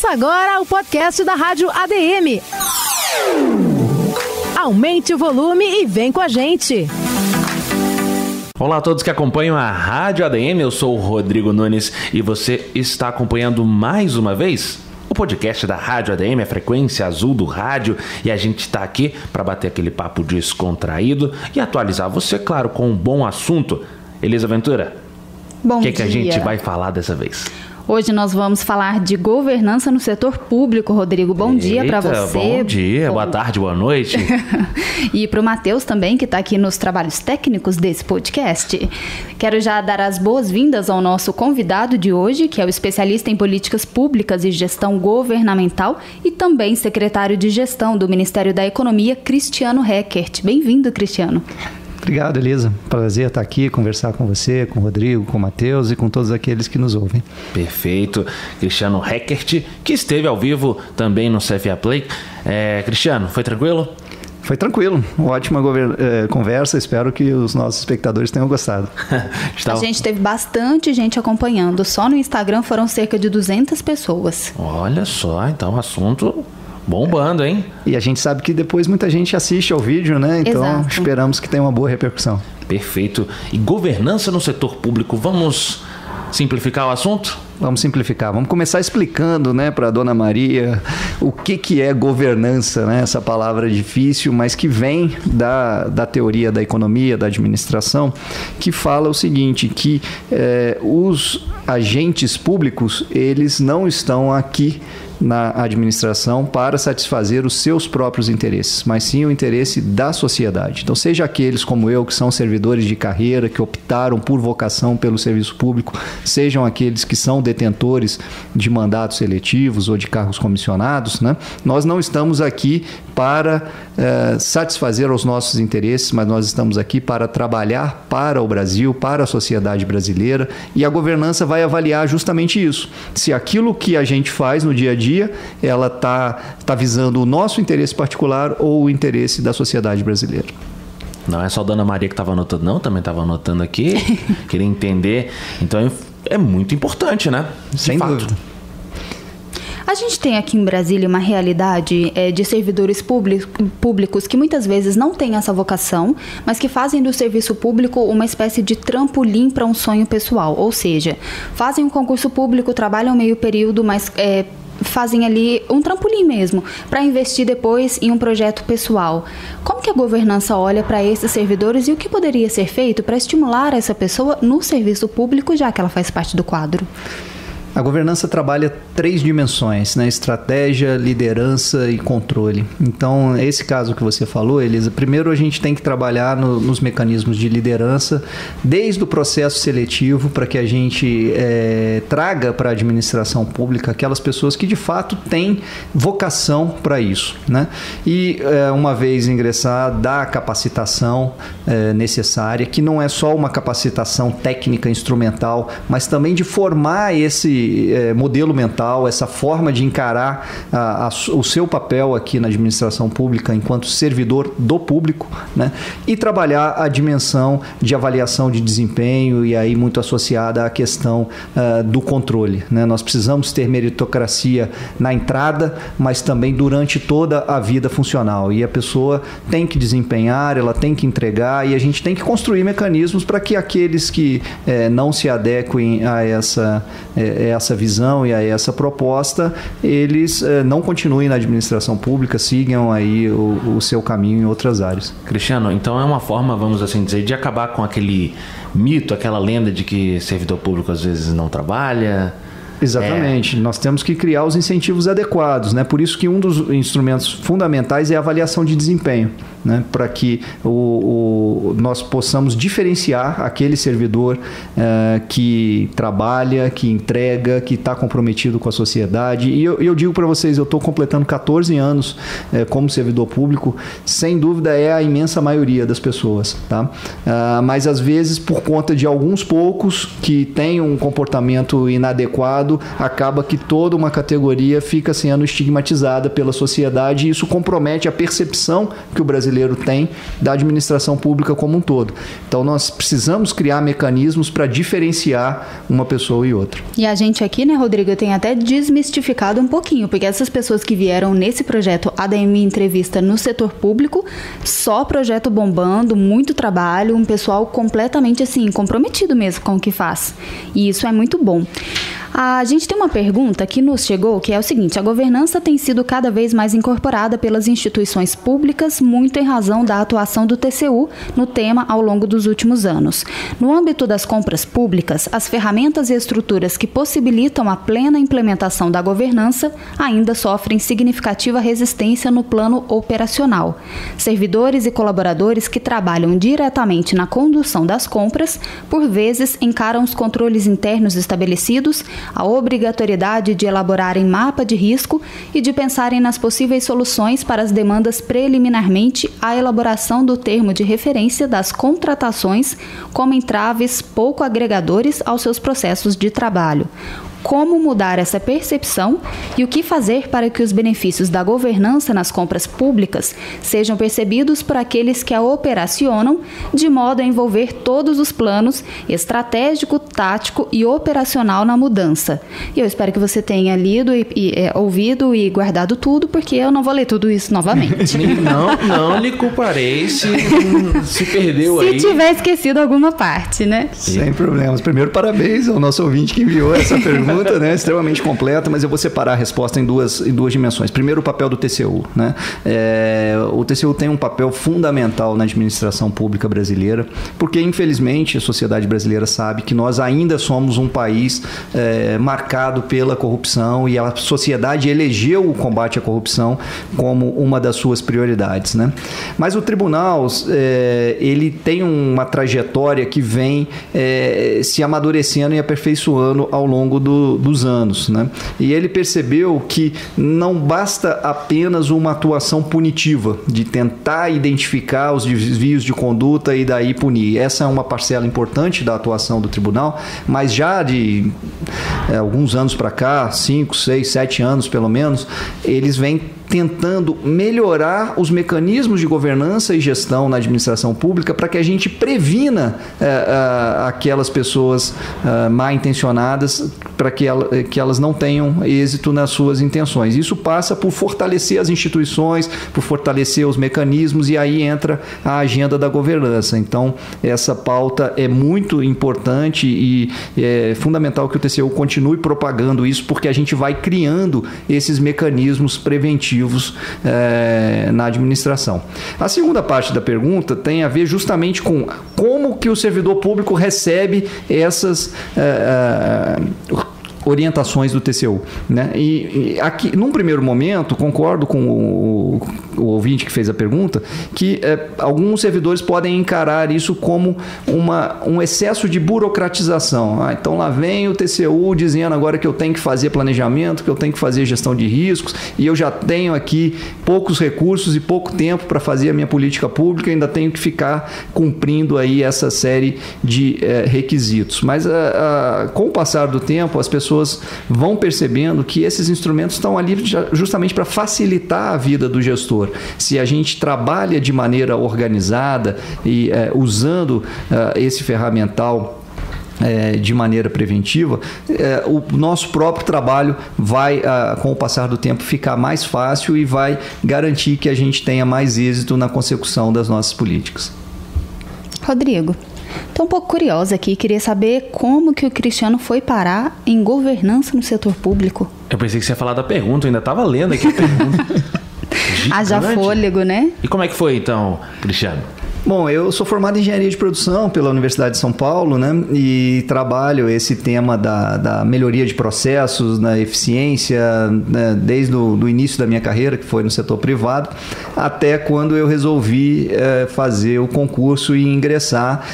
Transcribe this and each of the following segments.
Começa agora o podcast da Rádio ADM. Aumente o volume e vem com a gente. Olá a todos que acompanham a Rádio ADM, eu sou o Rodrigo Nunes e você está acompanhando mais uma vez o podcast da Rádio ADM, a frequência azul do rádio, e a gente está aqui para bater aquele papo descontraído e atualizar você, claro, com um bom assunto. Elisa Ventura, Bom dia. O que a gente vai falar dessa vez? Hoje nós vamos falar de governança no setor público, Rodrigo. Bom dia para você. Bom dia, boa tarde, boa noite. E para o Matheus também, que está aqui nos trabalhos técnicos desse podcast. Quero já dar as boas-vindas ao nosso convidado de hoje, que é o especialista em políticas públicas e gestão governamental e também secretário de gestão do Ministério da Economia, Cristiano Heckert. Bem-vindo, Cristiano. Obrigado, Elisa. Prazer estar aqui, conversar com você, com o Rodrigo, com o Matheus e com todos aqueles que nos ouvem. Perfeito. Cristiano Heckert, que esteve ao vivo também no CFA Play. Cristiano, foi tranquilo? Foi tranquilo. Ótima conversa. Espero que os nossos espectadores tenham gostado. A gente teve bastante gente acompanhando. Só no Instagram foram cerca de 200 pessoas. Olha só, então assunto bombando, hein? E a gente sabe que depois muita gente assiste ao vídeo, né? Então Exato. Esperamos que tenha uma boa repercussão. Perfeito. E governança no setor público, vamos simplificar o assunto? Vamos simplificar. Vamos começar explicando, né, para a Dona Maria o que é governança, né? Essa palavra difícil, mas que vem da teoria da economia, da administração, que fala o seguinte, que os agentes públicos, eles não estão aqui na administração para satisfazer os seus próprios interesses, mas sim o interesse da sociedade. Então, seja aqueles como eu, que são servidores de carreira, que optaram por vocação pelo serviço público, sejam aqueles que são detentores de mandatos eletivos ou de cargos comissionados, né? Nós não estamos aqui para satisfazer os nossos interesses, mas nós estamos aqui para trabalhar para o Brasil, para a sociedade brasileira, e a governança vai avaliar justamente isso. Se aquilo que a gente faz no dia a dia, ela tá visando o nosso interesse particular ou o interesse da sociedade brasileira. Não é só a Dona Maria que estava anotando, não, também estava anotando aqui, queria entender. Então é muito importante, né? Sem dúvida. A gente tem aqui em Brasília uma realidade de servidores públicos que muitas vezes não têm essa vocação, mas que fazem do serviço público uma espécie de trampolim para um sonho pessoal. Ou seja, fazem um concurso público, trabalham meio período, mas fazem ali um trampolim mesmo, para investir depois em um projeto pessoal. Como que a governança olha para esses servidores e o que poderia ser feito para estimular essa pessoa no serviço público, já que ela faz parte do quadro? A governança trabalha 3 dimensões, né? Estratégia, liderança e controle. Então, esse caso que você falou, Elisa, primeiro a gente tem que trabalhar nos mecanismos de liderança, desde o processo seletivo, para que a gente traga para a administração pública aquelas pessoas que de fato têm vocação para isso, né? E uma vez ingressar, dar a capacitação necessária, que não é só uma capacitação técnica, instrumental, mas também de formar esse modelo mental, essa forma de encarar o seu papel aqui na administração pública enquanto servidor do público, né? E trabalhar a dimensão de avaliação de desempenho e aí muito associada à questão do controle, né? Nós precisamos ter meritocracia na entrada, mas também durante toda a vida funcional, e a pessoa tem que desempenhar, ela tem que entregar, e a gente tem que construir mecanismos para que aqueles que não se adequem a essa visão e a essa proposta, eles não continuem na administração pública, sigam aí o seu caminho em outras áreas. Cristiano, então é uma forma, vamos assim dizer, de acabar com aquele mito, aquela lenda de que servidor público às vezes não trabalha. Exatamente. Nós temos que criar os incentivos adequados, né? Por isso que um dos instrumentos fundamentais é a avaliação de desempenho, né? Para que nós possamos diferenciar aquele servidor que trabalha, que entrega, que está comprometido com a sociedade. E eu digo para vocês, eu estou completando 14 anos como servidor público, sem dúvida é a imensa maioria das pessoas, tá? Mas às vezes, por conta de alguns poucos que têm um comportamento inadequado, lado, acaba que toda uma categoria fica sendo estigmatizada pela sociedade e isso compromete a percepção que o brasileiro tem da administração pública como um todo. Então nós precisamos criar mecanismos para diferenciar uma pessoa e outra. E a gente aqui, né, Rodrigo, tem até desmistificado um pouquinho, porque essas pessoas que vieram nesse projeto ADM Entrevista no setor público, só projeto bombando, muito trabalho, um pessoal completamente assim, comprometido mesmo com o que faz. E isso é muito bom. A gente tem uma pergunta que nos chegou, que é o seguinte: a governança tem sido cada vez mais incorporada pelas instituições públicas, muito em razão da atuação do TCU no tema ao longo dos últimos anos. No âmbito das compras públicas, as ferramentas e estruturas que possibilitam a plena implementação da governança ainda sofrem significativa resistência no plano operacional. Servidores e colaboradores que trabalham diretamente na condução das compras, por vezes encaram os controles internos estabelecidos, a obrigatoriedade de elaborarem mapa de risco e de pensarem nas possíveis soluções para as demandas preliminarmente à elaboração do termo de referência das contratações como entraves pouco agregadores aos seus processos de trabalho. Como mudar essa percepção e o que fazer para que os benefícios da governança nas compras públicas sejam percebidos por aqueles que a operacionam, de modo a envolver todos os planos estratégico, tático e operacional na mudança. E eu espero que você tenha lido ouvido e guardado tudo, porque eu não vou ler tudo isso novamente. Não lhe culparei se perdeu aí. Se tiver esquecido alguma parte, né? Sem problemas. Primeiro, parabéns ao nosso ouvinte que enviou essa pergunta. Né, extremamente completa, mas eu vou separar a resposta em duas dimensões. Primeiro, o papel do TCU. Né? O TCU tem um papel fundamental na administração pública brasileira, porque, infelizmente, a sociedade brasileira sabe que nós ainda somos um país marcado pela corrupção e a sociedade elegeu o combate à corrupção como uma das suas prioridades. Né? Mas o tribunal ele tem uma trajetória que vem se amadurecendo e aperfeiçoando ao longo dos anos, né? E ele percebeu que não basta apenas uma atuação punitiva, de tentar identificar os desvios de conduta e daí punir. Essa é uma parcela importante da atuação do tribunal, mas já de alguns anos para cá, 5, 6, 7 anos pelo menos, eles vêm tentando melhorar os mecanismos de governança e gestão na administração pública para que a gente previna aquelas pessoas mal intencionadas, para que elas não tenham êxito nas suas intenções. Isso passa por fortalecer as instituições, por fortalecer os mecanismos, e aí entra a agenda da governança. Então, essa pauta é muito importante e é fundamental que o TCU continue propagando isso, porque a gente vai criando esses mecanismos preventivos na administração. A segunda parte da pergunta tem a ver justamente com como que o servidor público recebe essas orientações do TCU, né? E aqui, num primeiro momento, concordo com o ouvinte que fez a pergunta, que alguns servidores podem encarar isso como um excesso de burocratização. Então lá vem o TCU dizendo agora que eu tenho que fazer planejamento, que eu tenho que fazer gestão de riscos, e eu já tenho aqui poucos recursos e pouco tempo para fazer a minha política pública, ainda tenho que ficar cumprindo aí essa série de requisitos. Mas com o passar do tempo, as pessoas vão percebendo que esses instrumentos estão ali justamente para facilitar a vida do gestor. Se a gente trabalha de maneira organizada e usando esse ferramental de maneira preventiva, o nosso próprio trabalho vai, com o passar do tempo, ficar mais fácil e vai garantir que a gente tenha mais êxito na consecução das nossas políticas. Rodrigo, estou um pouco curiosa aqui, queria saber como que o Cristiano foi parar em governança no setor público. Eu pensei que você ia falar da pergunta, eu ainda estava lendo aqui a pergunta. Haja fôlego, né? E como é que foi então, Cristiano? Bom, eu sou formado em Engenharia de Produção pela Universidade de São Paulo, né? E trabalho esse tema da melhoria de processos, da eficiência, né? Desde o início da minha carreira, que foi no setor privado, até quando eu resolvi fazer o concurso e ingressar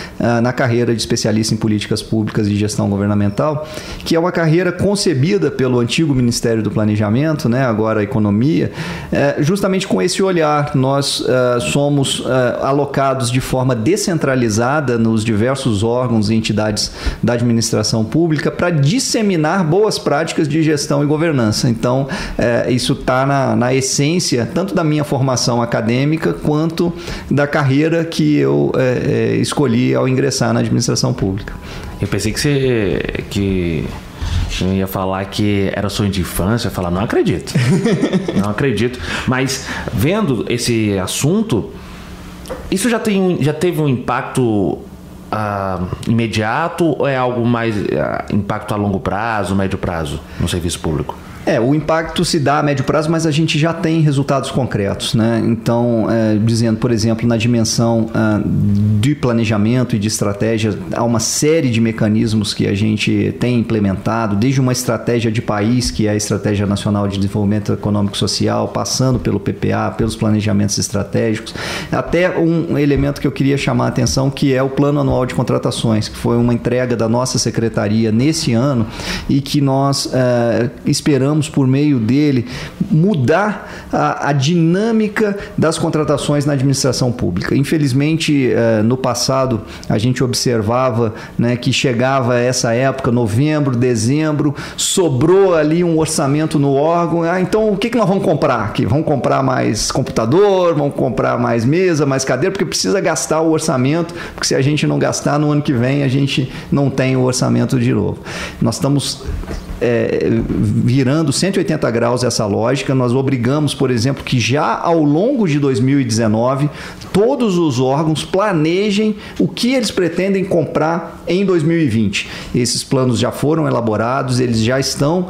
na carreira de especialista em políticas públicas e gestão governamental, que é uma carreira concebida pelo antigo Ministério do Planejamento, né? Agora a Economia, justamente com esse olhar. Nós somos alocados implementados de forma descentralizada nos diversos órgãos e entidades da administração pública para disseminar boas práticas de gestão e governança. Então, isso está na essência tanto da minha formação acadêmica quanto da carreira que eu escolhi ao ingressar na administração pública. Eu pensei que eu ia falar que era sonho de infância. Eu ia falar, não acredito. Não acredito. Mas vendo esse assunto, isso já teve um impacto imediato ou é algo mais impacto a longo prazo, médio prazo no serviço público? O impacto se dá a médio prazo, mas a gente já tem resultados concretos, né? Então, dizendo, por exemplo, na dimensão de planejamento e de estratégia, há uma série de mecanismos que a gente tem implementado, desde uma estratégia de país, que é a Estratégia Nacional de Desenvolvimento Econômico e Social, passando pelo PPA, pelos planejamentos estratégicos, até um elemento que eu queria chamar a atenção, que é o Plano Anual de Contratações, que foi uma entrega da nossa secretaria nesse ano e que nós esperamos por meio dele mudar a dinâmica das contratações na administração pública. Infelizmente, no passado, a gente observava, né, que chegava essa época, novembro, dezembro, sobrou ali um orçamento no órgão. Então o que nós vamos comprar aqui? Vamos comprar mais computador, vamos comprar mais mesa, mais cadeira, porque precisa gastar o orçamento, porque se a gente não gastar, no ano que vem a gente não tem o orçamento de novo. Nós estamos virando 180 graus essa lógica. Nós obrigamos, por exemplo, que já ao longo de 2019 todos os órgãos planejem o que eles pretendem comprar em 2020. Esses planos já foram elaborados, eles já estão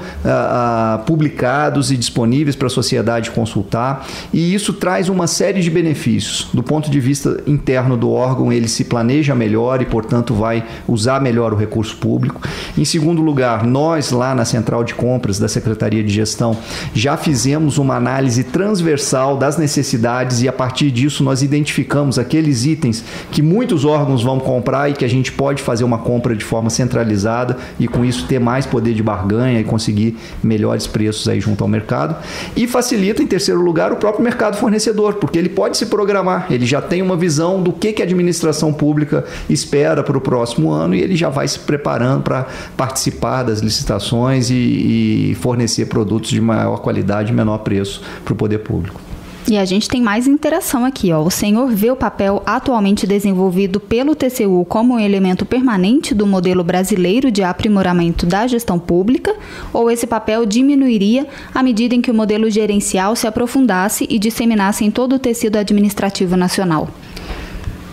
publicados e disponíveis para a sociedade consultar, e isso traz uma série de benefícios. Do ponto de vista interno do órgão, ele se planeja melhor e, portanto, vai usar melhor o recurso público. Em segundo lugar, nós lá na Central de Compras da Secretaria de Gestão já fizemos uma análise transversal das necessidades e, a partir disso, nós identificamos aqueles itens que muitos órgãos vão comprar e que a gente pode fazer uma compra de forma centralizada e, com isso, ter mais poder de barganha e conseguir melhores preços aí junto ao mercado. E facilita, em terceiro lugar, o próprio mercado fornecedor, porque ele pode se programar, ele já tem uma visão do que a administração pública espera para o próximo ano e ele já vai se preparando para participar das licitações e fornecer produtos de maior qualidade e menor preço para o poder público. E a gente tem mais interação aqui, ó. O senhor vê o papel atualmente desenvolvido pelo TCU como um elemento permanente do modelo brasileiro de aprimoramento da gestão pública, ou esse papel diminuiria à medida em que o modelo gerencial se aprofundasse e disseminasse em todo o tecido administrativo nacional?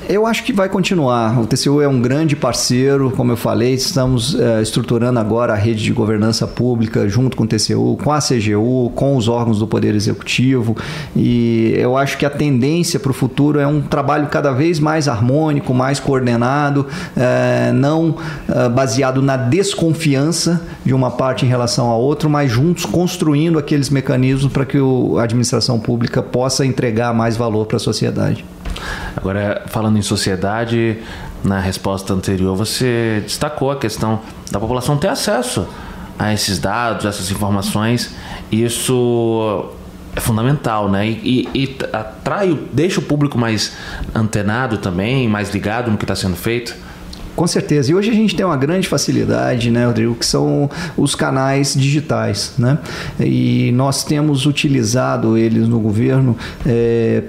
Eu acho que vai continuar. O TCU é um grande parceiro, como eu falei, estamos estruturando agora a rede de governança pública junto com o TCU, com a CGU, com os órgãos do Poder Executivo, e eu acho que a tendência para o futuro é um trabalho cada vez mais harmônico, mais coordenado, não baseado na desconfiança de uma parte em relação à outra, mas juntos construindo aqueles mecanismos para que a administração pública possa entregar mais valor para a sociedade. Agora, falando em sociedade, na resposta anterior você destacou a questão da população ter acesso a esses dados, a essas informações. Isso é fundamental, né? E deixa o público mais antenado também, mais ligado no que está sendo feito. Com certeza. E hoje a gente tem uma grande facilidade, né, Rodrigo, que são os canais digitais, né? E nós temos utilizado eles no governo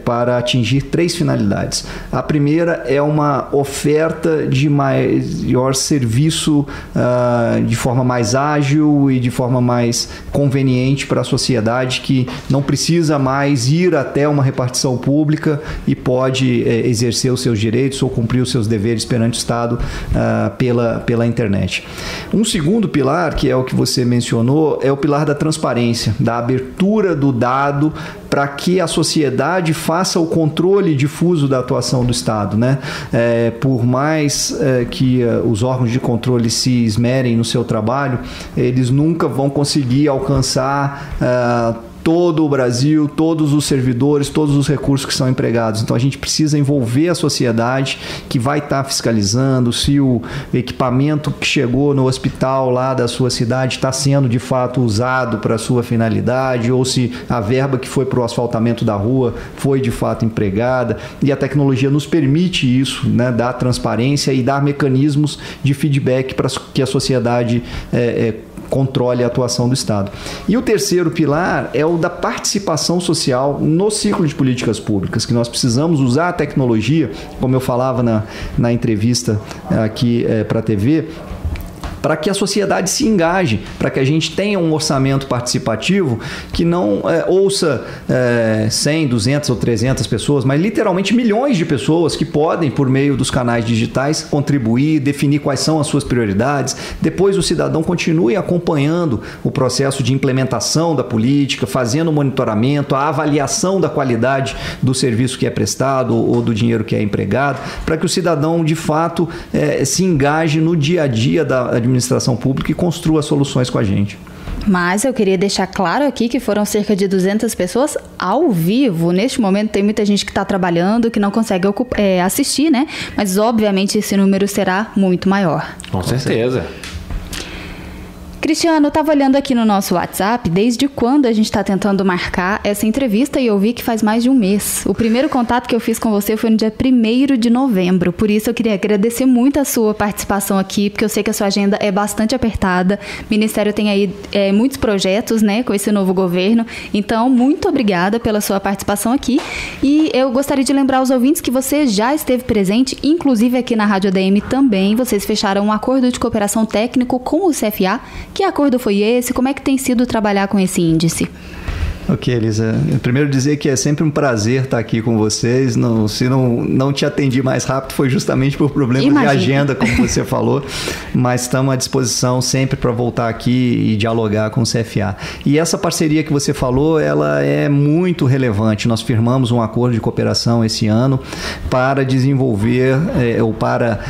para atingir 3 finalidades. A primeira é uma oferta de maior serviço de forma mais ágil e de forma mais conveniente para a sociedade, que não precisa mais ir até uma repartição pública e pode exercer os seus direitos ou cumprir os seus deveres perante o Estado pela internet. Um segundo pilar, que é o que você mencionou, é o pilar da transparência, da abertura do dado para que a sociedade faça o controle difuso da atuação do Estado, né? Por mais que os órgãos de controle se esmerem no seu trabalho, eles nunca vão conseguir alcançar todo o Brasil, todos os servidores, todos os recursos que são empregados. Então a gente precisa envolver a sociedade que vai estar fiscalizando se o equipamento que chegou no hospital lá da sua cidade está sendo de fato usado para a sua finalidade, ou se a verba que foi para o asfaltamento da rua foi de fato empregada. E a tecnologia nos permite isso, né, dar transparência e dar mecanismos de feedback para que a sociedade controle a atuação do Estado. E o terceiro pilar é o da participação social no ciclo de políticas públicas, que nós precisamos usar a tecnologia, como eu falava na entrevista aqui para a TV, para que a sociedade se engaje, para que a gente tenha um orçamento participativo que não ouça 100, 200 ou 300 pessoas, mas literalmente milhões de pessoas que podem, por meio dos canais digitais, contribuir, definir quais são as suas prioridades. Depois o cidadão continue acompanhando o processo de implementação da política, fazendo o monitoramento, a avaliação da qualidade do serviço que é prestado ou do dinheiro que é empregado, para que o cidadão, de fato, se engaje no dia a dia da administração pública e construa soluções com a gente. Mas eu queria deixar claro aqui que foram cerca de 200 pessoas ao vivo. Neste momento tem muita gente que está trabalhando, que não consegue assistir, né? Mas obviamente esse número será muito maior. Com certeza. Cristiano, eu estava olhando aqui no nosso WhatsApp desde quando a gente está tentando marcar essa entrevista e eu vi que faz mais de um mês. O primeiro contato que eu fiz com você foi no dia 1º de novembro. Por isso eu queria agradecer muito a sua participação aqui, porque eu sei que a sua agenda é bastante apertada. O Ministério tem aí muitos projetos, né, com esse novo governo. Então, muito obrigada pela sua participação aqui. E eu gostaria de lembrar aos ouvintes que você já esteve presente, inclusive aqui na Rádio ADM também. Vocês fecharam um acordo de cooperação técnico com o CFA. Que acordo foi esse? Como é que tem sido trabalhar com esse índice? Ok, Elisa. Primeiro dizer que é sempre um prazer estar aqui com vocês. Se não te atendi mais rápido foi justamente por problemas de agenda, como você falou, mas estamos à disposição sempre para voltar aqui e dialogar com o CFA. E essa parceria que você falou, ela é muito relevante. Nós firmamos um acordo de cooperação esse ano para desenvolver ou para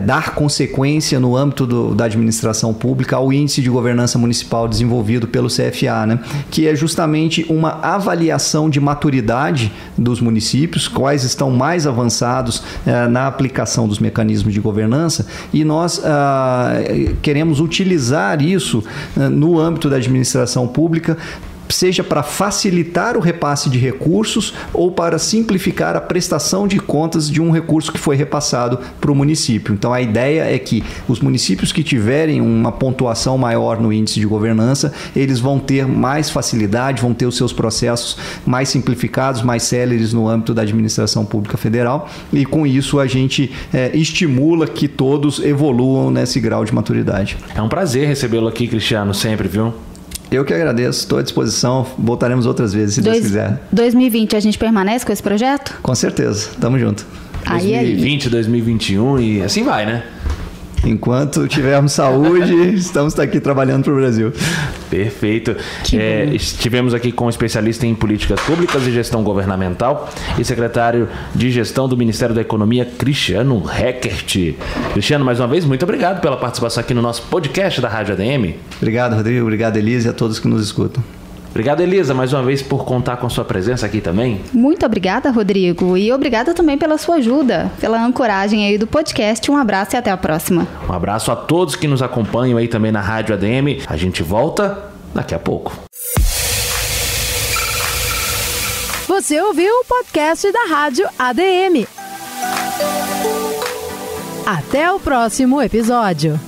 dar consequência no âmbito da administração pública ao índice de governança municipal desenvolvido pelo CFA, né? Que é justamente uma avaliação de maturidade dos municípios, quais estão mais avançados na aplicação dos mecanismos de governança, e nós queremos utilizar isso no âmbito da administração pública, seja para facilitar o repasse de recursos ou para simplificar a prestação de contas de um recurso que foi repassado para o município. Então, a ideia é que os municípios que tiverem uma pontuação maior no índice de governança, eles vão ter mais facilidade, vão ter os seus processos mais simplificados, mais céleres no âmbito da administração pública federal, e com isso a gente estimula que todos evoluam nesse grau de maturidade. É um prazer recebê-lo aqui, Cristiano, sempre, viu? Eu que agradeço, estou à disposição, voltaremos outras vezes, se Deus quiser. 2020 a gente permanece com esse projeto? Com certeza, tamo junto. 2020, 2021 e assim vai, né? Enquanto tivermos saúde, estamos aqui trabalhando para o Brasil. Perfeito. Estivemos aqui com um especialista em políticas públicas e gestão governamental e secretário de gestão do Ministério da Economia, Cristiano Heckert. Cristiano, mais uma vez, muito obrigado pela participação aqui no nosso podcast da Rádio ADM. Obrigado, Rodrigo. Obrigado, Elisa, e a todos que nos escutam. Obrigado, Elisa, mais uma vez por contar com a sua presença aqui também. Muito obrigada, Rodrigo. E obrigada também pela sua ajuda, pela ancoragem aí do podcast. Um abraço e até a próxima. Um abraço a todos que nos acompanham aí também na Rádio ADM. A gente volta daqui a pouco. Você ouviu o podcast da Rádio ADM. Até o próximo episódio.